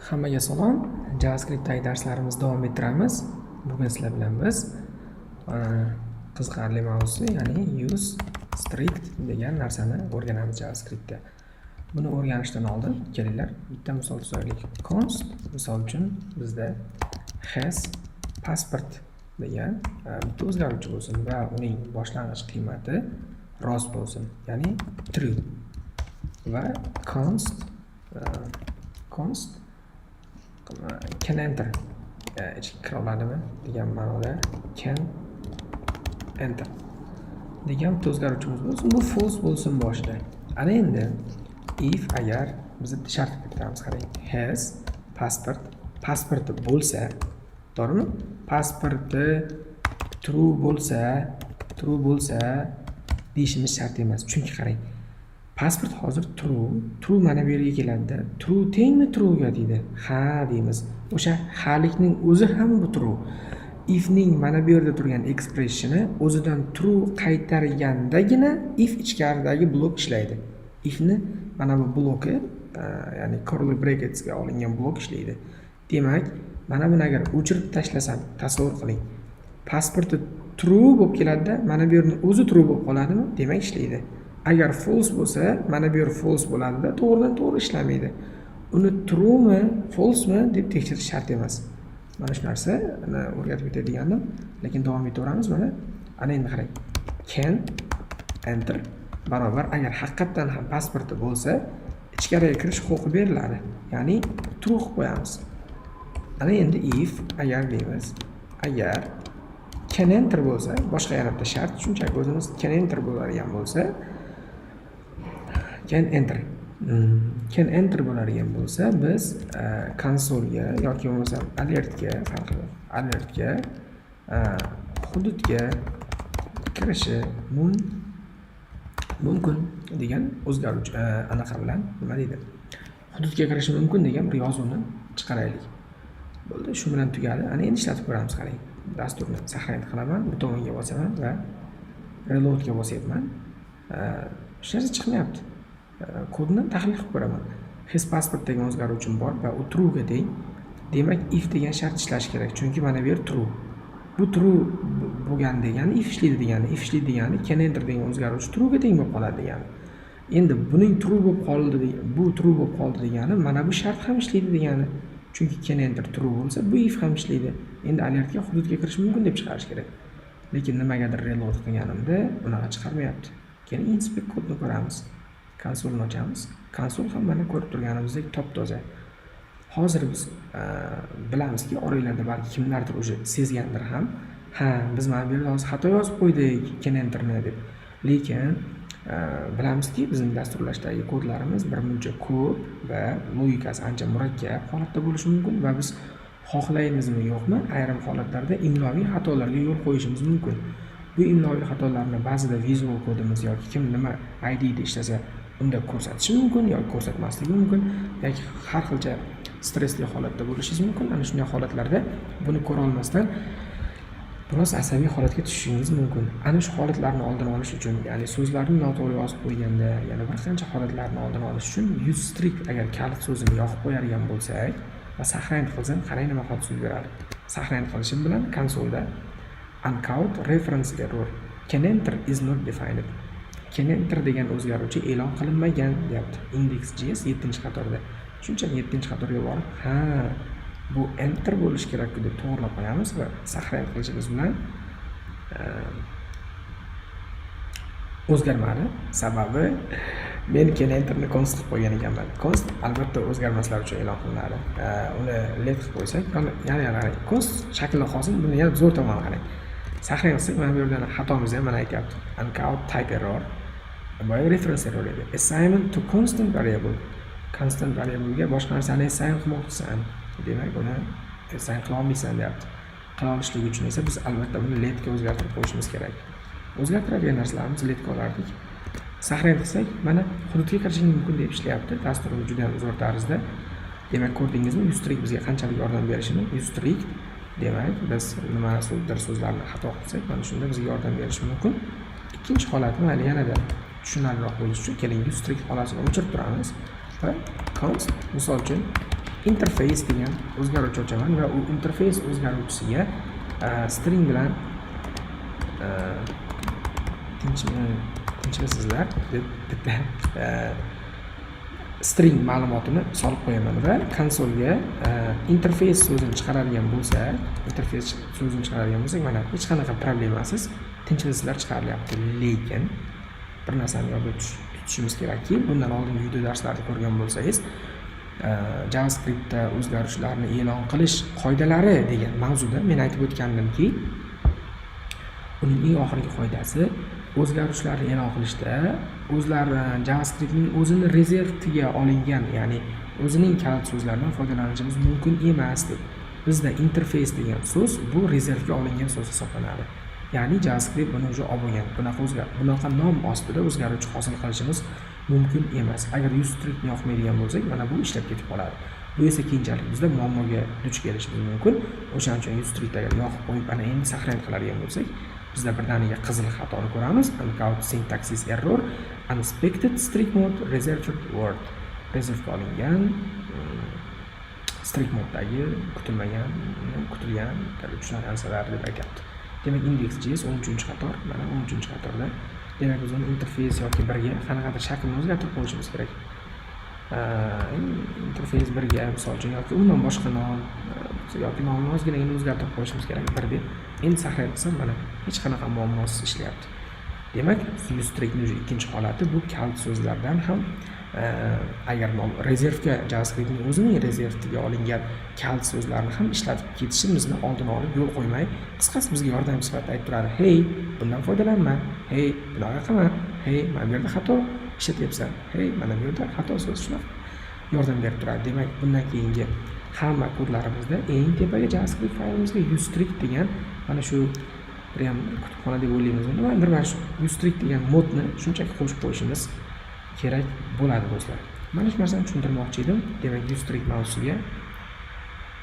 Hammaga salom. JavaScriptdagi darslarimizni davom ettiramiz. Bugun sizlar bilan biz qiziqarli mavzu, ya'ni use strict degan narsani o'rganamiz JavaScriptda. Buni o'rganishdan oldin kelinglar bitta misol tuzaylik. Const misol uchun bizda has passport degan bitta o'zgaruvchi bo'lsin va uning boshlang'ich qiymati rost bo'lsin, ya'ni true. Va const can enter ichki kira oladimi degan ma'noda can enter degan bitta o'zgaruvchimiz bo'lsin. Bu false bo'lsin boshida. Ana endi if agar biz shart kiritamiz, qarang, has pasporti bo'lsa, to'g'rimi? Pasporti true bo'lsa deyishimiz shart emas. Chunki qarang, pasport hozir true mana bu yerga keladi. True tengmi truega deydi. Ha deymiz. O'sha halikning o'zi ham bu true. Ifning mana bu yerda turgan expressioni o'zidan true qaytargandagina if ichkaridagi blok ishlaydi. Ifni mana bu bloki, ya'ni curly brackets ga olingan blok ishlaydi. Demak, mana buni agar o'chirib tashlasam, tasavvur qiling. Pasporti true bo'lib keladi-da, mana bu yerning o'zi true bo'lib qoladimi? Demak ishlaydi. Agar false bo'lsa, mana bu yer false bo'ladi-da, to'g'ridan to'g'ri ishlamaydi. Uni truemi, falsemi deb tekshirish shart emas. Mana shu narsani o'rgatib ketadigandim, lekin davom etaveramiz. Mana endi qarang. Can enter barobar agar haqiqatan ham pasporti bo'lsa, ichkariga kirish huquqi beriladi. Ya'ni true qilib qo'yamiz. Ana endi if agar deymiz, agar can enter bo'lsa, boshqa yana bitta shart, shunchaki o'zimiz can enter bo'ladigan bo'lsa, can enter bo'ladigan bo'lsa, biz konsolga yoki bo'lmasa alertga hududga kirishi mumkin degan o'zgaruvchi anaqa bilan nima deydi? Hududga kirishi mumkin degan bir yozuvni chiqaraylik. Bo'ldi, shu bilan tugadi. Ana endi ishlatib ko'ramiz, qarang. Dasturni saqlanib qilaman, butonga bosaman va reloadga bosyapman. Hech narsa chiqmayapti. Kodni tahlil qilib ko'raman. Has passport degan o'zgaruvchim bor va u true ga teng. Demak, if degan shart ishlashi kerak, chunki mana bu yer true. Bu true bo'lgan degani if ishlaydi degani, if ishlaydi degani can enter degan o'zgaruvchi true ga teng bo'lib qoladi degani. Endi buning true bo'lib qoldi, bu true bo'lib qoldi degani, mana bu shart ham ishlaydi degani. Chunki can enter true bo'lsa, bu if ham ishlaydi. Endi alertga hududga kirish mumkin deb chiqarish kerak. Lekin nimagadir reload qilganimda unaqa chiqarmayapti. Keyin inspect kodni ko'ramiz. Konsolni ochamiz. Konsol ham mana ko'rib turganimizdek top-toza. Hozir biz bilamizki, oranglarda balki kimlardir o'sha sezgandir ham, biz mana bu yerda hozir xato yozib qo'ydik can enterni deb. Lekin bilamizki, bizning dasturlashdagi kodlarimiz bir muncha ko'p va logikasi ancha murakkab holatda bo'lishi mumkin va biz xohlaymizmi yo'qmi, ayrim holatlarda imloviy xatolarga yo'l qo'yishimiz mumkin. Bu imloviy xatolarni ba'zida Visual kodimiz yoki kim nima ID da ishlasa unda ko'rsatishi mumkin yoki ko'rsatmasligi mumkin, yoki har xilcha stressli holatda bo'lishingiz mumkin. Ana shunday holatlarda buni ko'ra olmasdan biroz asabiy holatga tushishingiz mumkin. Ana shu holatlarni oldini olish uchun, ya'ni so'zlarni noto'g'ri yozib qo'yganda, yana bir qancha holatlarni oldini olish uchun use strict agar kalit so'zini yoqib qo'yadigan bo'lsak va saqlanib qilsam, qarang nima hodisa yuz beradi. Saqlanib qilishim bilan konsolda uncaught reference error can enter is not defined. Can enter degan o'zgaruvchi e'lon qilinmagan deyapti. Index.js 7-qatorda. Shunchaki 7-qatorga borib, bu enter bo'lish kerak deb to'g'rilab qo'yamiz va saqlanib qilishimiz bilan o'zgarmadi. Sababi men can enterni const qilib qo'ygan ekanman. Const albatta o'zgarmaslar uchun e'lon qilinadi. Uni let qilib qo'ysak, yana qarang. Const shakli xosin, buni yana zo'r tomoni qarang. Saqlanib qilsak, mana bu yerda xatomizni ham mana aytyapti. Uncaught type error. Boya reference error edi. Assignment to constant variable. Constant variable ga boshqa narsani assign qilmoqchisan. Demak, buni assign qila olmaysan deyapti. Qila olishlik uchun esa biz albatta buni let ga o'zgartirib qo'yishimiz kerak. O'zgartiradigan narsalarimizni let ga olardik. Saqlanib qilsak, mana hududga kirishing mumkin deb ishlayapti. Dasturimiz juda ham zo'r tarzda. Demak, ko'rdingizmi, use strict bizga qanchalik yordam berishini. Use strict demak, biz nima so'zlarni xato qilsak, mana shunda bizga yordam berishi mumkin. Ikkinchi holat mayli yanada tushunarliroq bo'lishi uchun keling use strict holatini o'chirib turamiz va const misol uchun interface degan o'zgaruvchi ochaman va u interface o'zgaruvchisiga string bilan tinchmisizlar deb bitta string ma'lumotini solib qo'yaman va konsolga interface so'zini chiqaradigan bo'lsak, mana hech qanaqa problemasiz tinchmisizlar chiqarilyapti. Lekin bir narsani yodda tutishimiz kerakki, bundan oldingi video darslarni ko'rgan bo'lsangiz, JavaScriptda o'zgarishlarni e'lon qilish qoidalari degan mavzuda men aytib o'tgandimki, uning eng oxirgi qoidasi o'zgarishlarni e'lon qilishda JavaScriptning o'zini rezervga olingan, ya'ni o'zining kalit so'zlaridan foydalanishimiz mumkin emas deb. Bizda interface degan so'z bu rezervga olingan so'z hisoblanadi. Ya'ni JavaScript buni o'zi olib bo'lgan. Bunaqa nom ostida o'zgaruvchi hosil qilishimiz mumkin emas. Agar useString yoqmaydigan bo'lsak, mana bu ishlab ketib qoladi. Bu esa keyinchalik bizda muammoga duch kelishimiz mumkin. O'shaning uchun useString agar yoqib qo'yib, ana endi saqlanib qiladigan bo'lsak, bizda birdaniga qizil xatoni ko'ramiz. Uncount syntaxis error, unexpected string mode, reserved word. Rezervga olingan string moddagi kutilgan shunaqa narsalar deb aytyapti. Demak, index.js 13-qator, mana 13-qatorda. Demak, biz uni interface yoki birga qanaqadir shaklni o'zgartirib qo'yishimiz kerak. Interface birga misol uchun yoki umuman boshqa nom yoki nomni ozginagina o'zgartirib qo'yishimiz kerak bir deb. Endi saqlayib qilsam, mana hech qanaqa muammosiz ishlayapti. Demak, useStringning ikkinchi holati bu kalit so'zlardan ham agar rezervga JavaScriptning o'zining rezervga olingan kalit so'zlarni ham ishlatib ketishimizni oldini olib yo'l qo'ymay, qisqasi bizga yordam sifatida aytib turadi. Hey, bundan foydalanma. Hey, bunaqa qilma. Hey, mana bu yerda xato ishlatyapsan. Hey, mana bu yerda xato so'z shunaqa yordam berib turadi. Demak, bundan keyingi hamma kodlarimizda eng tepaga JavaScript faylimizga useString degan mana shu ham kutubxona deb o'ylaymiz. Mana shu useString degan modni shunchaki qo'shib qo'yishimiz kerak bo'ladi do'stlar. Mana shu narsani tushuntirmoqchi edim. Demak, useString mavzusiga